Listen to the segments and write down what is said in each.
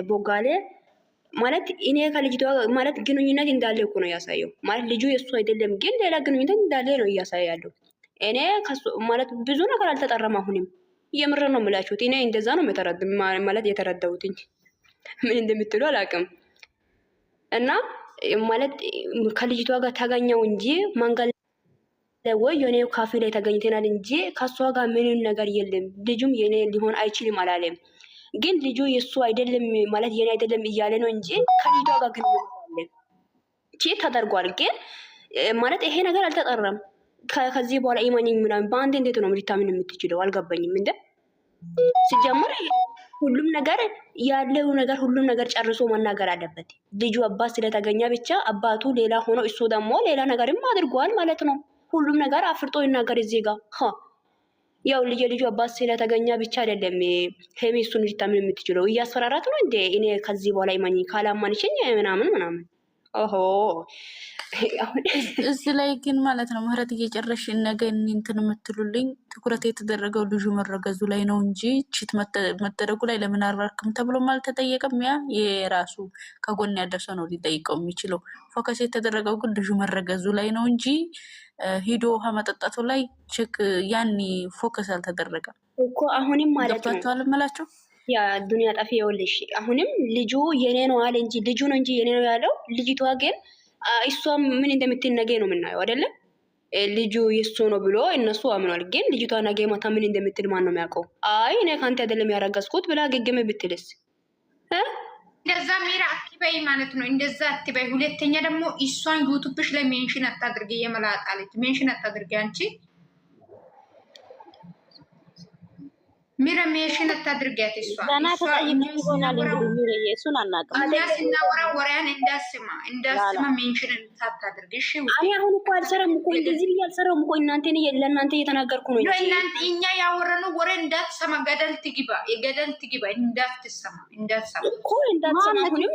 ቦጋሌ ማለት እኔ ከልጅቷ ማለት ግንኙነት እንዳለ እኮ ነው ያሳየው። ማለት ልጁ የሱ አይደለም ግን ሌላ ግንኙነት እንዳለ ነው እያሳያለሁ። እኔ ማለት ብዙ ነገር አልተጠራም። አሁንም የምር ነው የምላችሁት። እኔ እንደዛ ነው ማለት የተረዳሁት እንጂ ምን እንደምትሉ አላውቅም። እና ማለት ከልጅቷ ጋር ታገኘው እንጂ መንገድ ወይ የኔ ካፌ ላይ ተገኝተናል እንጂ ከሷ ጋር ምንም ነገር የለም። ልጁም የኔ ሊሆን አይችልም አላለም። ግን ልጁ የሱ አይደለም ማለት የኔ አይደለም እያለ ነው እንጂ ከልጅቷ ጋር ግን ቼት ተደርጓል። ግን ማለት ይሄ ነገር አልተጠራም። ከዚህ በኋላ ኢማኒኝ ምናምን በአንድ እንዴት ነው ልታምን የምትችለው? አልገባኝም። እንደ ሲጀምር ሁሉም ነገር ያለው ነገር ሁሉም ነገር ጨርሶ መናገር አለበት። ልጁ አባት ስለተገኘ ብቻ አባቱ ሌላ ሆኖ እሱ ደግሞ ሌላ ነገርም አድርጓል ማለት ነው። ሁሉም ነገር አፍርጦ ይናገር እዚህ ጋር ያው ልጁ አባት ስለተገኘ ብቻ አይደለም ሄሚ እሱን ልታምን የምትችለው። እያስፈራራት ነው እንዴ? እኔ ከዚህ በኋላ ኢማኒ ካላማንሽኝ ምናምን ኦሆ እዚህ ላይ ግን ማለት ነው ምህረት እየጨረሽ ነገ እንትን የምትሉልኝ ትኩረት የተደረገው ልጁ መረገዙ ላይ ነው እንጂ ቺት መደረጉ ላይ ለምን አራርክም ተብሎ አልተጠየቀም። ያ የራሱ ከጎን ያደርሰው ነው ሊጠይቀው የሚችለው። ፎከስ የተደረገው ግን ልጁ መረገዙ ላይ ነው እንጂ ሂዶ ውሃ መጠጣቱ ላይ ቼክ ያኒ ፎከስ አልተደረገም እኮ። አሁንም ማለት ነው ገብታችኋል እምላችሁ ያ ዱንያ ጠፊ ይኸውልሽ፣ አሁንም ልጁ የኔ ነው አለ እንጂ ልጁ ነው እንጂ የኔ ነው ያለው። ልጅቷ ግን እሷ ምን እንደምትል ነገ ነው የምናየው አይደለ? ልጁ የሱ ነው ብሎ እነሱ አምኗል። ግን ልጅቷ ነገ ማታ ምን እንደምትል ማን ነው የሚያውቀው? አይ እኔ ካንተ አይደለም ያረጋዝኩት ብላ ገገመ ብትልስ? እንደዛ ሚራ አትበይ ማለት ነው። እንደዛ አትበይ። ሁለተኛ ደግሞ እሷን ዩቲዩብሽ ላይ ሜንሽን አታድርጊ። የመላጣለች ሜንሽን አታድርጊ አንቺ ሚራ ሜንሽን አታድርጊያት። እሷ ገና ተጠይቅ ይሆናል እንግዲህ ሚራ እሱን አናውቅም። እኛ ስናወራ ወሬያን እንዳስማ ሜንሽን አታድርጊ። እሺ እኔ አሁን እኮ አልሰራም እኮ እንደዚህ ብዬ አልሰራም እኮ እናንተን ለእናንተ እየተናገርኩ ነው እንጂ እናንተ እኛ ያወራነው ወሬ እንዳትሰማ ገደል ትግባ እንዳትሰማ እኮ እንዳትሰማ ሁሉ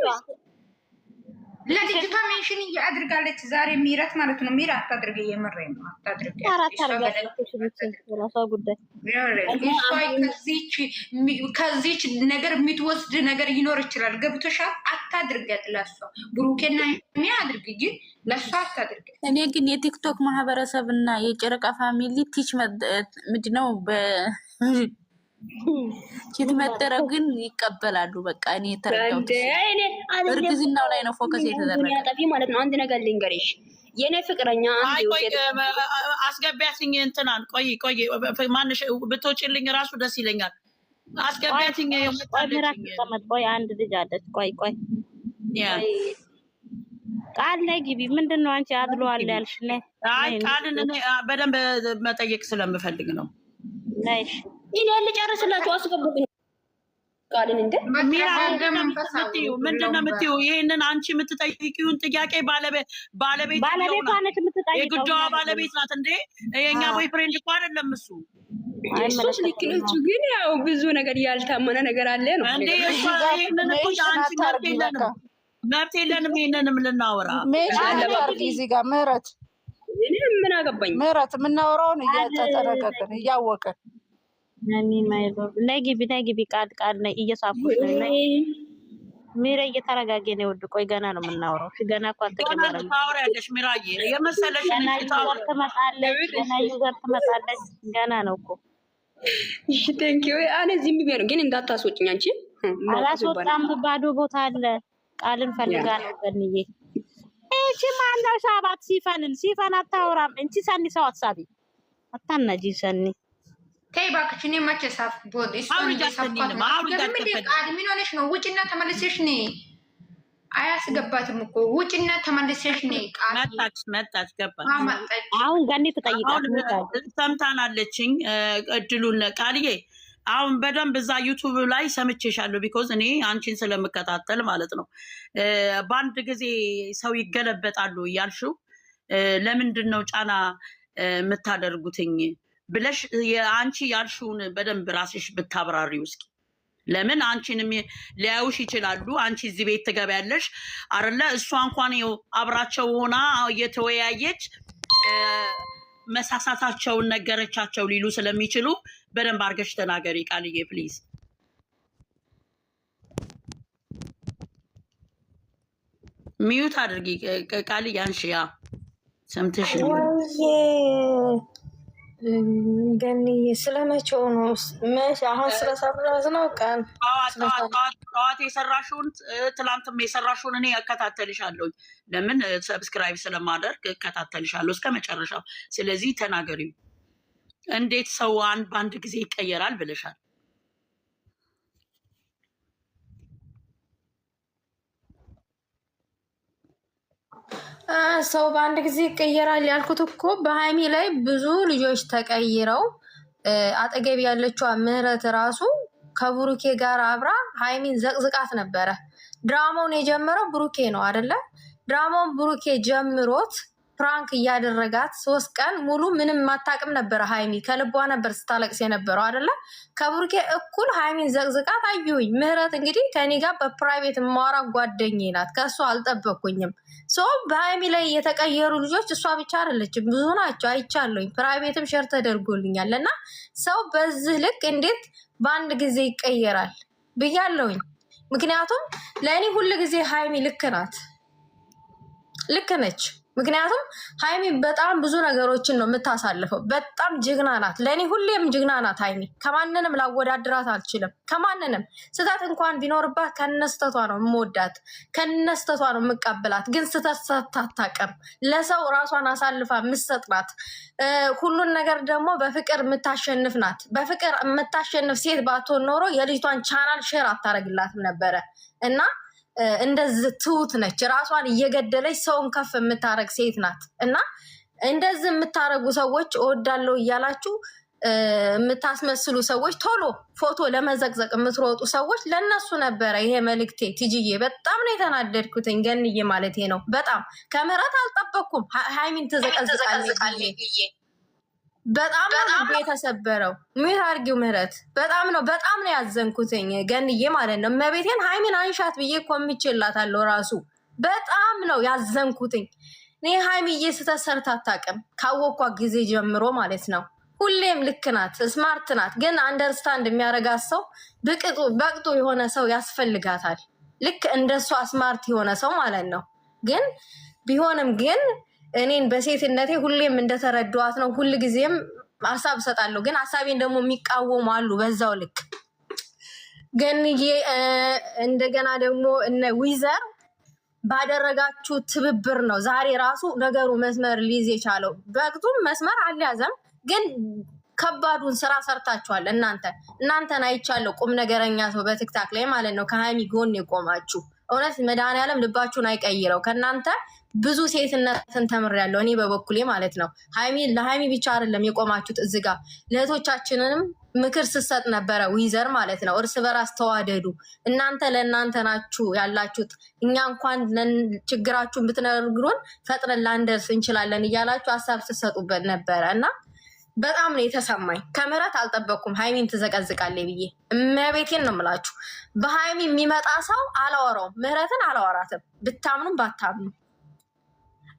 ለልጅቷ ሜንሽን እያድርጋለች ዛሬ ሚራት ማለት ነው። ሚራ አታድርገ የምሬ ነው አታድርገ። ከዚች ነገር የምትወስድ ነገር ይኖር ይችላል። ገብቶሻል? አታድርገት ለሷ ብሩኬና ሚያ አድርግ ግን ለሷ አታድርገ። እኔ ግን የቲክቶክ ማህበረሰብ እና የጨረቃ ፋሚሊ ቲች ምንድነው ቺት መደረግን ይቀበላሉ። በቃ እኔ ተረዳሁት። እርግዝናው ላይ ነው ፎከስ የተደረገው ጠፊ ማለት ነው። አንድ ነገር ልንገርሽ የኔ ፍቅረኛ አስገቢያትኝ እንትናን ቆይ ማንሽ ብትወጪልኝ ራሱ ደስ ይለኛል። አስገቢያትኝ ቆይ አንድ ልጅ አለች። ቆይ ቃል ላይ ግቢ። ምንድነው አንቺ አድሎ አለ ያልሽ? አይ ቃልን በደንብ መጠየቅ ስለምፈልግ ነው። ነሽ እኔ ልጨርስላችሁ አስገቡኝ ቃልን እንደ ምንድነው የምትይው? ይሄንን አንቺ የምትጠይቂውን ጥያቄ ባለቤቷ ነች የምትጠይቀው። የጉዳዩ ባለቤት ናት እንዴ? የኛ ቦይፍሬንድ እኮ አይደለም እሱ። እሱስ ልክ ነች፣ ግን ያው ብዙ ነገር ያልታመነ ነገር አለ ነው እንዴ? ይሄንን እኮ አንቺ መብት የለንም ይሄንንም ልናወራ እዚህ ጋር ምህረት ምን አገባኝ? ምህረት የምናወራውን እያጠረቀቅን እያወቅን ነይ ግቢ ቃል ነይ እየሳኩሽ ነው። ሚራ እየተረጋገ ነው። ወድ ቆይ ገና ነው የምናወራው። ገና እኮ አልተጀመረም። ታወሪያለሽ ሚራዬ የመሰለሽ ገና ዩዘር ትመጣለች። ገና ነው እኮ። እሺ ቴንኪው። እኔ ዝም ብዬ ነው ግን እንዳታስወጭኝ አንቺ። አላስወጣም። ባዶ ቦታ አለ። ቃልን ፈልጋ ነው ገንዬ። እቺ ማነው ሳባት ሲፈን አታወራም። እንቺ ሰኒ ሰው አሳቢ አታናጂ ሰኒ ተይ እባክሽ። እኔ መቼ ሳፍቦት ምን ሆነሽ ነው? ውጭና ተመልሰሽ ነይ። አያስገባትም እኮ ውጭና ተመልሰሽ ነይ። መጣች ገባች። አሁን ገኒ ትጠይቃለች። ሰምታናለችኝ እድሉን ቃልዬ አሁን በደንብ እዛ ዩቱብ ላይ ሰምቼሻለሁ። ቢኮዝ እኔ አንቺን ስለምከታተል ማለት ነው። በአንድ ጊዜ ሰው ይገለበጣሉ እያልሽው ለምንድን ነው ጫና የምታደርጉትኝ ብለሽ አንቺ ያልሽውን በደንብ ራስሽ ብታብራሪው እስኪ። ለምን አንቺንም ሊያዩሽ ይችላሉ። አንቺ እዚህ ቤት ትገቢያለሽ አይደለ? እሷ እንኳን አብራቸው ሆና እየተወያየች መሳሳታቸውን ነገረቻቸው ሊሉ ስለሚችሉ በደንብ አድርገሽ ተናገሪ ቃልዬ ፕሊዝ። ሚዩት አድርጊ ቃል ያንሽ ያ ሰምተሽ ገኒ ስለመቼው ነው? አሁን ስለሰራዝ ነው ቀን ጠዋት የሰራሽውን ትላንትም የሰራሽውን እኔ እከታተልሻለሁ። ለምን ሰብስክራይብ ስለማደርግ እከታተልሻለሁ እስከ መጨረሻው። ስለዚህ ተናገሪው። እንዴት ሰው በአንድ ጊዜ ይቀየራል ብለሻል። ሰው በአንድ ጊዜ ይቀየራል ያልኩት እኮ በሀይሚ ላይ ብዙ ልጆች ተቀይረው አጠገብ ያለችዋ ምህረት ራሱ ከብሩኬ ጋር አብራ ሀይሚን ዘቅዝቃት ነበረ። ድራማውን የጀመረው ብሩኬ ነው አይደለ? ድራማውን ብሩኬ ጀምሮት ፕራንክ እያደረጋት 3 ቀን ሙሉ ምንም ማታቅም ነበረ። ሀይሚ ከልቧ ነበር ስታለቅስ የነበረው አይደለ? ከብሩኬ እኩል ሀይሚን ዘቅዝቃት አየሁኝ። ምህረት እንግዲህ ከኔ ጋር በፕራይቬት የማወራ ጓደኛዬ ናት። ከእሷ አልጠበቅኩኝም። በሀይሚ ላይ የተቀየሩ ልጆች እሷ ብቻ አይደለችም፣ ብዙ ናቸው። አይቻለሁኝ። ፕራይቬትም ሸር ተደርጎልኛል። እና ሰው በዚህ ልክ እንዴት በአንድ ጊዜ ይቀየራል ብያለሁኝ። ምክንያቱም ለእኔ ሁል ጊዜ ሀይሚ ልክ ናት፣ ልክ ነች። ምክንያቱም ሀይሚ በጣም ብዙ ነገሮችን ነው የምታሳልፈው። በጣም ጀግና ናት። ለእኔ ሁሌም ጀግና ናት ሀይሚ። ከማንንም ላወዳድራት አልችልም። ከማንንም ስህተት እንኳን ቢኖርባት ከነስተቷ ነው የምወዳት፣ ከነስተቷ ነው የምቀበላት። ግን ስህተት ሳታታቀም ለሰው ራሷን አሳልፋ የምትሰጥ ናት። ሁሉን ነገር ደግሞ በፍቅር የምታሸንፍ ናት። በፍቅር የምታሸንፍ ሴት ባትሆን ኖሮ የልጅቷን ቻናል ሼር አታደርግላትም ነበረ እና እንደዚህ ትሁት ነች። ራሷን እየገደለች ሰውን ከፍ የምታረግ ሴት ናት። እና እንደዚህ የምታረጉ ሰዎች እወዳለሁ እያላችሁ የምታስመስሉ ሰዎች፣ ቶሎ ፎቶ ለመዘቅዘቅ የምትሮጡ ሰዎች ለነሱ ነበረ ይሄ መልእክቴ። ትጅዬ በጣም ነው የተናደድኩትኝ። ገንዬ ማለት ነው። በጣም ከምህረት አልጠበቅኩም። ሀይሚን ትዘቀዝቃለች። በጣም ነው የተሰበረው። ምን አድርጊው ምህረት በጣም ነው ያዘንኩትኝ። ገንዬ ማለት ነው። እመቤቴን ሀይሚን አንሻት ብዬ ኮምቼላታለሁ። ራሱ በጣም ነው ያዘንኩትኝ። እኔ ሀይሚዬ ስህተት ሰርታ አታውቅም ካወኳ ጊዜ ጀምሮ ማለት ነው። ሁሌም ልክ ናት፣ ስማርት ናት። ግን አንደርስታንድ የሚያደርጋት ሰው በቅጡ የሆነ ሰው ያስፈልጋታል። ልክ እንደሷ ስማርት የሆነ ሰው ማለት ነው። ግን ቢሆንም ግን እኔን በሴትነቴ ሁሌም እንደተረዷት ነው። ሁል ጊዜም ሀሳብ እሰጣለሁ። ግን ሀሳቤን ደግሞ የሚቃወሙ አሉ በዛው ልክ። ገንዬ እንደገና ደግሞ እነ ዊዘር ባደረጋችሁ ትብብር ነው ዛሬ ራሱ ነገሩ መስመር ሊይዝ የቻለው። በቅጡም መስመር አልያዘም፣ ግን ከባዱን ስራ ሰርታችኋል። እናንተን አይቻለሁ። ቁም ነገረኛ ሰው በቲክታክ ላይ ማለት ነው ከሀይሚ ጎን የቆማችሁ። እውነት መድኃኒዓለም ልባችሁን አይቀይረው። ከእናንተ ብዙ ሴትነትን ተምሬያለሁ እኔ በበኩሌ ማለት ነው። ለሀይሚ ብቻ አይደለም የቆማችሁት፣ እዚህ ጋር ለእህቶቻችንንም ምክር ስሰጥ ነበረ። ዊዘር ማለት ነው እርስ በራስ ተዋደዱ። እናንተ ለእናንተ ናችሁ ያላችሁት። እኛ እንኳን ችግራችሁን ብትነግሩን ፈጥነን ላንደርስ እንችላለን እያላችሁ ሀሳብ ስትሰጡበት ነበረ እና በጣም ነው የተሰማኝ። ከምህረት አልጠበቅኩም ሀይሚን ትዘቀዝቃለች ብዬ። እመቤቴን ነው የምላችሁ። በሀይሚ የሚመጣ ሰው አላወራውም፣ ምህረትን አላወራትም፣ ብታምኑም ባታምኑ።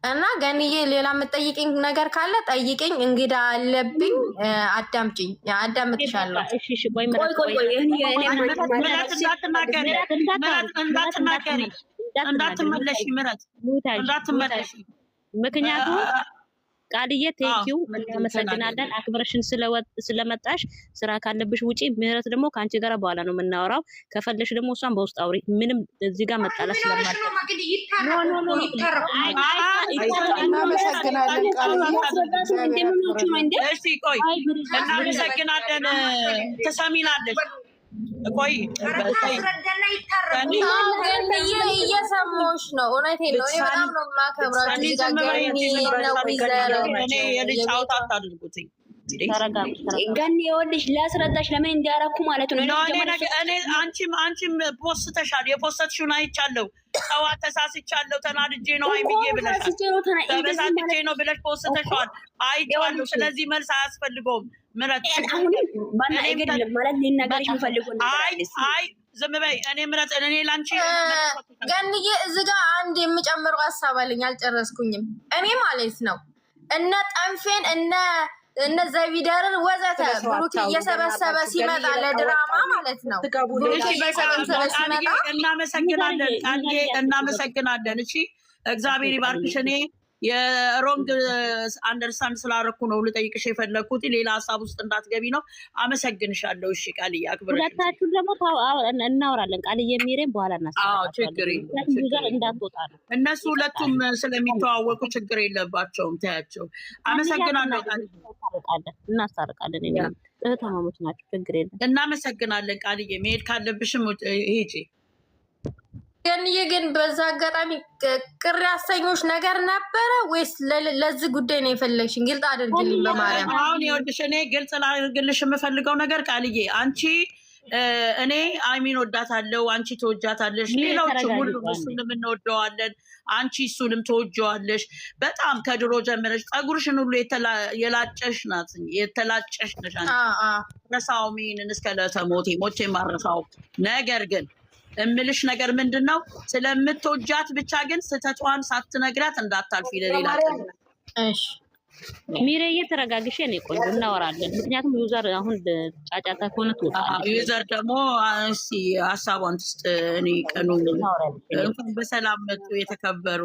እና ገንዬ ሌላ የምትጠይቅኝ ነገር ካለ ጠይቅኝ። እንግዳ አለብኝ። አዳምጪኝ፣ አዳምጥሻለሁ። እንዳትመለሽ ምህረት፣ እንዳትመለሽ። ምክንያቱም ቃልዬ ቴንኪው እናመሰግናለን። አክብረሽን ስለመጣሽ። ስራ ካለብሽ ውጪ። ምህረት ደግሞ ከአንቺ ጋር በኋላ ነው የምናወራው። ከፈለሽ ደግሞ እሷን በውስጥ አውሪ። ምንም እዚህ ጋር መጣላት ስለማለት እናመሰግናለን። ትሰሚናለሽ። ቆይ እየሰማሁሽ ነው። እውነቴን ነው። እኔ በጣም ነው የማከብራችሁ። ገን የወልሽ ላስረዳሽ ለምን እንዲያረኩ ማለት ነው። አንቺም ፖስተሻል። የፖስተሽውን አይቻለሁ። ጠዋት ተሳስቻለሁ፣ ተናድጄ ነው ሀይሚዬ ብለሻል። ተበሳጭቼ ነው ብለሽ ፖስተሻል፣ አይቻለሁ። ስለዚህ መልስ አያስፈልገውም። ምረት ዝም በይ። እኔ ምረት እኔ ላንቺ ገንዬ እዚህ ጋር አንድ የምጨምረው ሀሳብ አለኝ፣ አልጨረስኩኝም። እኔ ማለት ነው እነ ጠንፌን እነ እነዛ ቪደርን ወዘተ ብሩክ እየሰበሰበ ሲመጣ ለድራማ ማለት ነው። ብሩክ እየሰበሰበ ሲመጣ እናመሰግናለን። ቃልዬ እናመሰግናለን። እሺ እግዚአብሔር ይባርክሽ። እኔ የሮንግ አንደርስታንድ ስላደረኩ ነው ልጠይቅሽ የፈለግኩት። ሌላ ሀሳብ ውስጥ እንዳትገቢ ነው። አመሰግንሻለሁ። እሺ ቃልዬ አክብረሽ። ሁለታችሁን ደግሞ እናወራለን። ቃልዬ ሚሬም በኋላ ችግር እንዳትወጣ ነው። እነሱ ሁለቱም ስለሚተዋወቁ ችግር የለባቸውም። ታያቸው። አመሰግናለሁ። እናስታርቃለን። እህትማማቾች ናቸው። ችግር የለም። እናመሰግናለን ቃልዬ። መሄድ ካለብሽም ሂጂ። ግን በዛ አጋጣሚ ቅር ያሰኞች ነገር ነበረ ወይስ ለዚህ ጉዳይ ነው የፈለግሽኝ? ግልጽ አድርግልኝ በማርያም። አሁን ይኸውልሽ እኔ ግልጽ ላድርግልሽ የምፈልገው ነገር ቃልዬ፣ አንቺ እኔ አይሚን ወዳታለሁ፣ አንቺ ተወጃታለሽ፣ ሌሎችም ሁሉ እሱንም እንወደዋለን፣ አንቺ እሱንም ተወጀዋለሽ። በጣም ከድሮ ጀምረሽ ፀጉርሽን ሁሉ የላጨሽ ናት፣ የተላጨሽ ነሽ አንቺ። ረሳው ሚንን እስከ ለተሞቴ ሞቼ ማረሳው ነገር ግን እምልሽ ነገር ምንድን ነው? ስለምትወጃት ብቻ ግን ስህተቷን ሳትነግራት እንዳታልፊ ለሌላ ሚሬ እየተረጋግሽ እኔ ቆንጆ እናወራለን። ምክንያቱም ዩዘር አሁን ጫጫታ ከሆነ ትወጣለች። ዩዘር ደግሞ እስኪ ሀሳቧን ትስጥ። እኔ ቀኑ እንኳን በሰላም መጡ የተከበሩ